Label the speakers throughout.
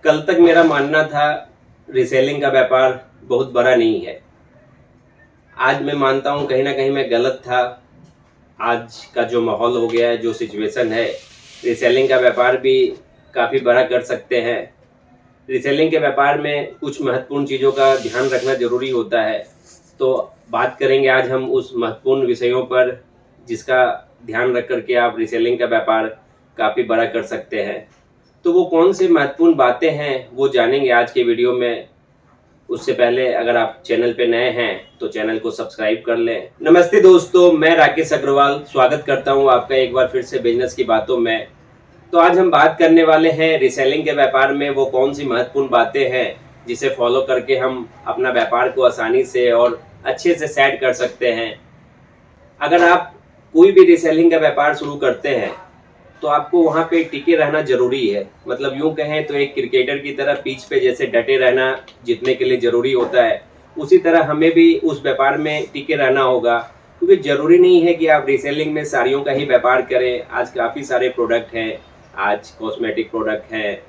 Speaker 1: कल तक मेरा मानना था रीसेलिंग का व्यापार बहुत बड़ा नहीं है। आज मैं मानता हूँ कहीं ना कहीं मैं गलत था। आज का जो माहौल हो गया है, जो सिचुएशन है, रीसेलिंग का व्यापार भी काफ़ी बड़ा कर सकते हैं। रीसेलिंग के व्यापार में कुछ महत्वपूर्ण चीज़ों का ध्यान रखना ज़रूरी होता है। तो बात करेंगे आज हम उस महत्वपूर्ण विषयों पर जिसका ध्यान रख करके आप रीसेलिंग का व्यापार काफ़ी बड़ा कर सकते हैं। तो वो कौन से महत्वपूर्ण बातें हैं वो जानेंगे आज के वीडियो में। उससे पहले अगर आप चैनल पे नए हैं तो चैनल को सब्सक्राइब कर लें। नमस्ते दोस्तों, मैं राकेश अग्रवाल स्वागत करता हूं आपका एक बार फिर से बिजनेस की बातों में। तो आज हम बात करने वाले हैं रीसेलिंग के व्यापार में वो कौन सी महत्वपूर्ण बातें हैं जिसे फॉलो करके हम अपना व्यापार को आसानी से और अच्छे से सेट कर सकते हैं। अगर आप कोई भी रीसेलिंग का व्यापार शुरू करते हैं तो आपको वहाँ पे टिके रहना जरूरी है। मतलब यूं कहें तो एक क्रिकेटर की तरह पिच पे जैसे डटे रहना जीतने के लिए जरूरी होता है, उसी तरह हमें भी उस व्यापार में टिके रहना होगा। क्योंकि जरूरी नहीं है कि आप रीसेलिंग में साड़ियों का ही व्यापार करें। आज काफ़ी सारे प्रोडक्ट हैं, आज कॉस्मेटिक प्रोडक्ट हैं,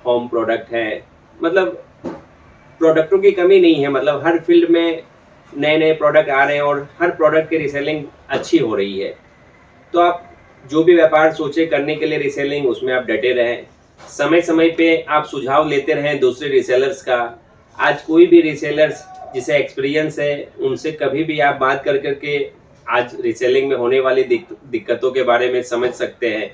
Speaker 1: होम प्रोडक्ट हैं। मतलब प्रोडक्टों की कमी नहीं है। मतलब हर फील्ड में नए नए प्रोडक्ट आ रहे हैं और हर प्रोडक्ट की रीसेलिंग अच्छी हो रही है। तो आप जो भी व्यापार सोचे करने के लिए रीसेलिंग, उसमें आप डटे रहें। समय समय पे आप सुझाव लेते रहें दूसरे रीसेलर्स का। आज कोई भी रीसेलर्स जिसे एक्सपीरियंस है उनसे कभी भी आप बात कर करके आज रीसेलिंग में होने वाली दिक्कतों के बारे में समझ सकते हैं।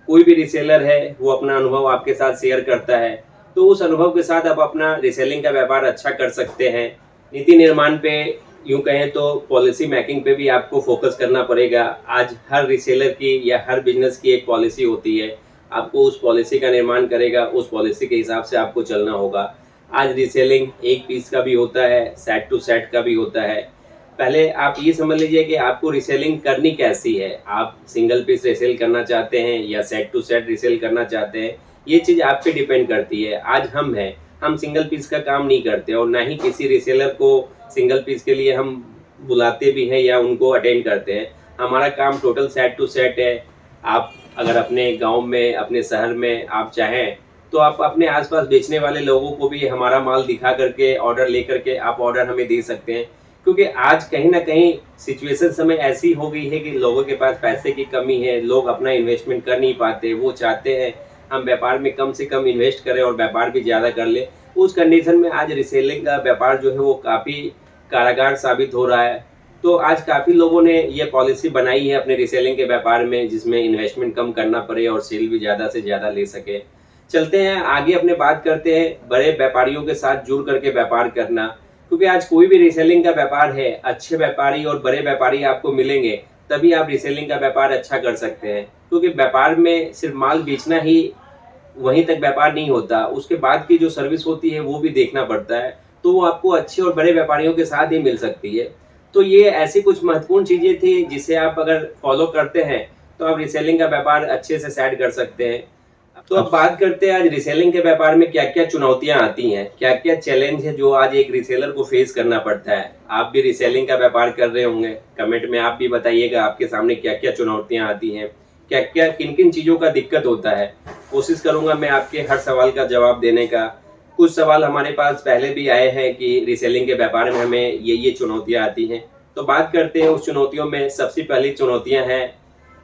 Speaker 1: कोई भी रीसेलर है वो अपना अनुभव आपके साथ शेयर करता है, तो उस अनुभव के साथ आप अपना रीसेलिंग का व्यापार अच्छा कर सकते हैं। नीति निर्माण पे, यूं कहें तो पॉलिसी मेकिंग पे भी आपको फोकस करना पड़ेगा। आज हर रीसेलर की या हर बिजनेस की एक पॉलिसी होती है, आपको उस पॉलिसी का निर्माण करेगा, उस पॉलिसी के हिसाब से आपको चलना होगा। आज रीसेलिंग एक पीस का भी होता है, सेट टू सेट का भी होता है। पहले आप ये समझ लीजिए कि आपको रीसेलिंग करनी कैसी है। आप सिंगल पीस रीसेल करना चाहते हैं या सेट टू सेट रीसेल करना चाहते हैं, ये चीज़ आप पे डिपेंड करती है। आज हम सिंगल पीस का काम नहीं करते और ना ही किसी रीसेलर को सिंगल पीस के लिए हम बुलाते भी हैं या उनको अटेंड करते हैं। हमारा काम टोटल सेट टू सेट है। आप अगर अपने गांव में, अपने शहर में आप चाहें तो आप अपने आसपास बेचने वाले लोगों को भी हमारा माल दिखा करके, ऑर्डर ले करके आप ऑर्डर हमें दे सकते हैं। क्योंकि आज कहीं ना कहीं सिचुएशन समय ऐसी हो गई है कि लोगों के पास पैसे की कमी है, लोग अपना इन्वेस्टमेंट कर नहीं पाते। वो चाहते हैं हम व्यापार में कम से कम इन्वेस्ट करें और व्यापार भी ज़्यादा कर ले। उस कंडीशन में आज रिसेलिंग का व्यापार जो है वो काफ़ी कारगर साबित हो रहा है। तो आज काफ़ी लोगों ने ये पॉलिसी बनाई है अपने रिसेलिंग के व्यापार में, जिसमें इन्वेस्टमेंट कम करना पड़े और सेल भी ज़्यादा से ज़्यादा ले सके। चलते हैं आगे, अपने बात करते हैं बड़े व्यापारियों के साथ जुड़ करके व्यापार करना। क्योंकि आज कोई भी रिसेलिंग का व्यापार है, अच्छे व्यापारी और बड़े व्यापारी आपको मिलेंगे तभी आप रिसेलिंग का व्यापार अच्छा कर सकते हैं। क्योंकि व्यापार में सिर्फ माल बेचना ही वहीं तक व्यापार नहीं होता, उसके बाद की जो सर्विस होती है वो भी देखना पड़ता है। तो वो आपको अच्छे और बड़े व्यापारियों के साथ ही मिल सकती है। तो ये ऐसी कुछ महत्वपूर्ण चीज़ें थी जिसे आप अगर फॉलो करते हैं तो आप रिसेलिंग का व्यापार अच्छे से सेट कर सकते हैं। तो अब बात करते हैं आज रिसेलिंग के व्यापार में क्या क्या चुनौतियां आती हैं, क्या क्या चैलेंज है जो आज एक रिसेलर को फेस करना पड़ता है। आप भी रिसेलिंग का व्यापार कर रहे होंगे, कमेंट में आप भी बताइएगा आपके सामने क्या क्या चुनौतियां आती हैं, क्या क्या किन किन चीज़ों का दिक्कत होता है। कोशिश करूंगा मैं आपके हर सवाल का जवाब देने का। कुछ सवाल हमारे पास पहले भी आए हैं कि रिसेलिंग के व्यापार में हमें ये चुनौतियाँ आती हैं। तो बात करते हैं उस चुनौतियों में। सबसे पहली चुनौतियाँ हैं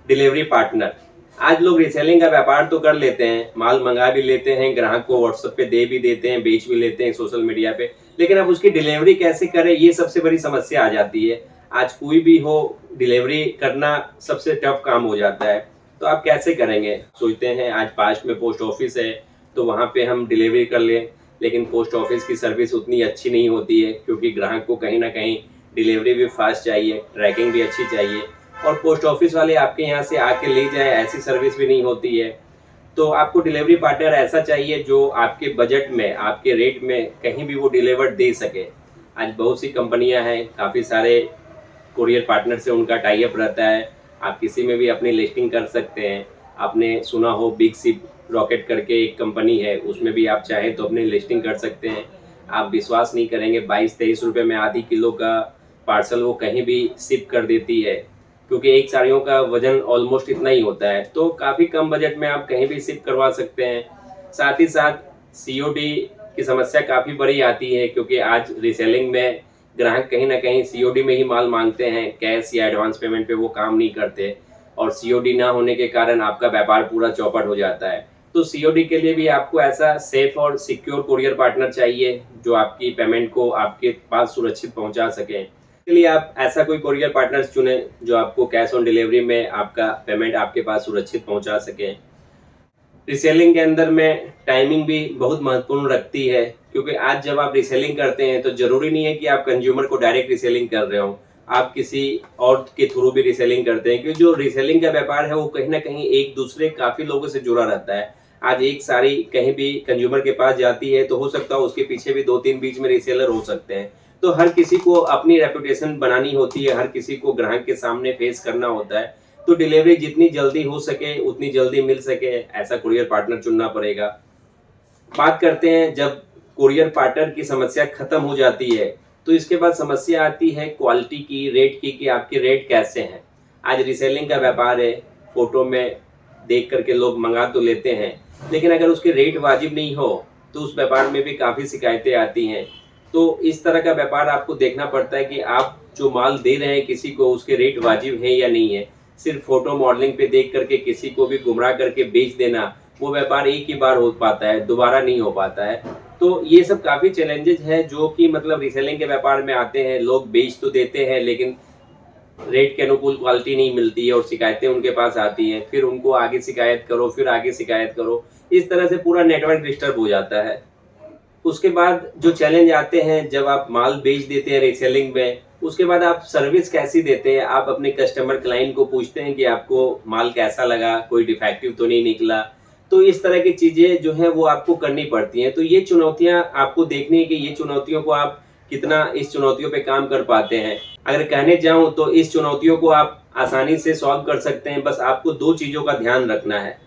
Speaker 1: डिलीवरी पार्टनर। आज लोग रिसेलिंग का व्यापार तो कर लेते हैं, माल मंगा भी लेते हैं, ग्राहक को व्हाट्सएप पे दे भी देते हैं, बेच भी लेते हैं सोशल मीडिया पे, लेकिन अब उसकी डिलीवरी कैसे करें ये सबसे बड़ी समस्या आ जाती है। आज कोई भी हो, डिलीवरी करना सबसे टफ काम हो जाता है। तो आप कैसे करेंगे? सोचते हैं आज पास में पोस्ट ऑफिस है तो वहाँ पे हम डिलीवरी कर लें, लेकिन पोस्ट ऑफिस की सर्विस उतनी अच्छी नहीं होती है क्योंकि ग्राहक को कहीं ना कहीं डिलीवरी भी फास्ट चाहिए, ट्रैकिंग भी अच्छी चाहिए, और पोस्ट ऑफिस वाले आपके यहाँ से आके ले जाए ऐसी सर्विस भी नहीं होती है। तो आपको डिलीवरी पार्टनर ऐसा चाहिए जो आपके बजट में, आपके रेट में कहीं भी वो डिलीवर दे सके। आज बहुत सी कंपनियां हैं, काफ़ी सारे कुरियर पार्टनर से उनका टाई अप रहता है। आप किसी में भी अपनी लिस्टिंग कर सकते हैं। आपने सुना हो बिग शिप रॉकेट करके एक कंपनी है, उसमें भी आप चाहें तो अपनी लिस्टिंग कर सकते हैं। आप विश्वास नहीं करेंगे, 22-23 रुपये में आधी किलो का पार्सल वो कहीं भी शिप कर देती है, क्योंकि एक साड़ियों का वजन ऑलमोस्ट इतना ही होता है। तो काफ़ी कम बजट में आप कहीं भी शिप करवा सकते हैं। साथ ही साथ सीओडी की समस्या काफ़ी बड़ी आती है, क्योंकि आज रीसेलिंग में ग्राहक कहीं न कहीं सीओडी में ही माल माँगते हैं, कैश या एडवांस पेमेंट पे वो काम नहीं करते और सीओडी ना होने के कारण आपका व्यापार पूरा चौपट हो जाता है। तो सीओडी के लिए भी आपको ऐसा सेफ और सिक्योर कोरियर पार्टनर चाहिए, जो आपकी पेमेंट को आपके पास सुरक्षित पहुँचा सके। इसके लिए आप ऐसा कोई कोरियर पार्टनर चुनें, जो आपको कैश ऑन डिलीवरी में आपका पेमेंट आपके पास सुरक्षित पहुँचा सके। रीसेलिंग के अंदर में टाइमिंग भी बहुत महत्वपूर्ण रखती है, क्योंकि आज जब आप रीसेलिंग करते हैं तो ज़रूरी नहीं है कि आप कंज्यूमर को डायरेक्ट रीसेलिंग कर रहे हो, आप किसी और के थ्रू भी रीसेलिंग करते हैं, क्योंकि जो रीसेलिंग का व्यापार है वो कहीं न कहीं एक दूसरे काफ़ी लोगों से जुड़ा रहता है। आज एक साड़ी कहीं भी कंज्यूमर के पास जाती है तो हो सकता है उसके पीछे भी 2-3 बीच में रीसेलर हो सकते हैं। तो हर किसी को अपनी रेपुटेशन बनानी होती है, हर किसी को ग्राहक के सामने फेस करना होता है। तो डिलीवरी जितनी जल्दी हो सके उतनी जल्दी मिल सके, ऐसा कुरियर पार्टनर चुनना पड़ेगा। बात करते हैं जब कुरियर पार्टनर की समस्या खत्म हो जाती है, तो इसके बाद समस्या आती है क्वालिटी की, रेट की, कि आपके रेट कैसे हैं। आज रीसेलिंग का व्यापार है, फोटो में देख करके लोग मंगा तो लेते हैं, लेकिन अगर उसके रेट वाजिब नहीं हो तो उस व्यापार में भी काफ़ी शिकायतें आती हैं। तो इस तरह का व्यापार आपको देखना पड़ता है कि आप जो माल दे रहे हैं किसी को, उसके रेट वाजिब है या नहीं है। सिर्फ फोटो मॉडलिंग पे देख करके किसी को भी गुमराह करके बेच देना, वो व्यापार एक ही बार हो पाता है, दोबारा नहीं हो पाता है। तो ये सब काफ़ी चैलेंजेस हैं जो कि मतलब रीसेलिंग के व्यापार में आते हैं। लोग बेच तो देते हैं, लेकिन रेट के अनुकूल क्वालिटी नहीं मिलती है और शिकायतें उनके पास आती हैं। फिर उनको आगे शिकायत करो, फिर आगे शिकायत करो, इस तरह से पूरा नेटवर्क डिस्टर्ब हो जाता है। उसके बाद जो चैलेंज आते हैं जब आप माल बेच देते हैं रीसेलिंग में, उसके बाद आप सर्विस कैसी देते हैं। आप अपने कस्टमर क्लाइंट को पूछते हैं कि आपको माल कैसा लगा, कोई डिफेक्टिव तो नहीं निकला। तो इस तरह की चीज़ें जो हैं वो आपको करनी पड़ती हैं। तो ये चुनौतियाँ आपको देखनी है कि ये चुनौतियों को आप कितना इस चुनौतियों पे काम कर पाते हैं। अगर कहने जाऊँ तो इस चुनौतियों को आप आसानी से सॉल्व कर सकते हैं, बस आपको 2 चीज़ों का ध्यान रखना है।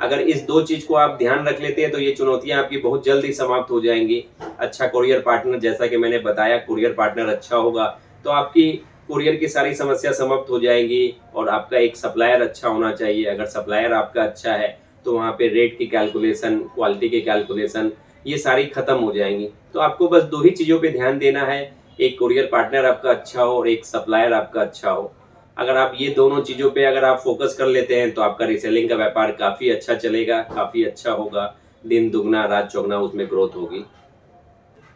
Speaker 1: अगर इस 2 चीज़ को आप ध्यान रख लेते हैं तो ये चुनौतियाँ आपकी बहुत जल्दी समाप्त हो जाएँगी। अच्छा कुरियर पार्टनर, जैसा कि मैंने बताया, कुरियर पार्टनर अच्छा होगा तो आपकी कुरियर की सारी समस्या समाप्त हो जाएँगी। और आपका एक सप्लायर अच्छा होना चाहिए। अगर सप्लायर आपका अच्छा है तो वहाँ पे रेट की कैलकुलेशन, क्वालिटी की कैलकुलेशन, ये सारी खत्म हो जाएँगी। तो आपको बस 2 ही चीज़ों पे ध्यान देना है, एक कुरियर पार्टनर आपका अच्छा हो और एक सप्लायर आपका अच्छा हो। अगर आप ये दोनों चीज़ों पे अगर आप फ़ोकस कर लेते हैं तो आपका रीसेलिंग का व्यापार काफ़ी अच्छा चलेगा, काफ़ी अच्छा होगा। दिन दुगना रात चौगुना उसमें ग्रोथ होगी।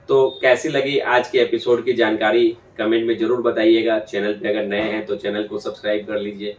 Speaker 1: तो कैसी लगी आज के एपिसोड की जानकारी कमेंट में ज़रूर बताइएगा। चैनल पे अगर नए हैं तो चैनल को सब्सक्राइब कर लीजिए।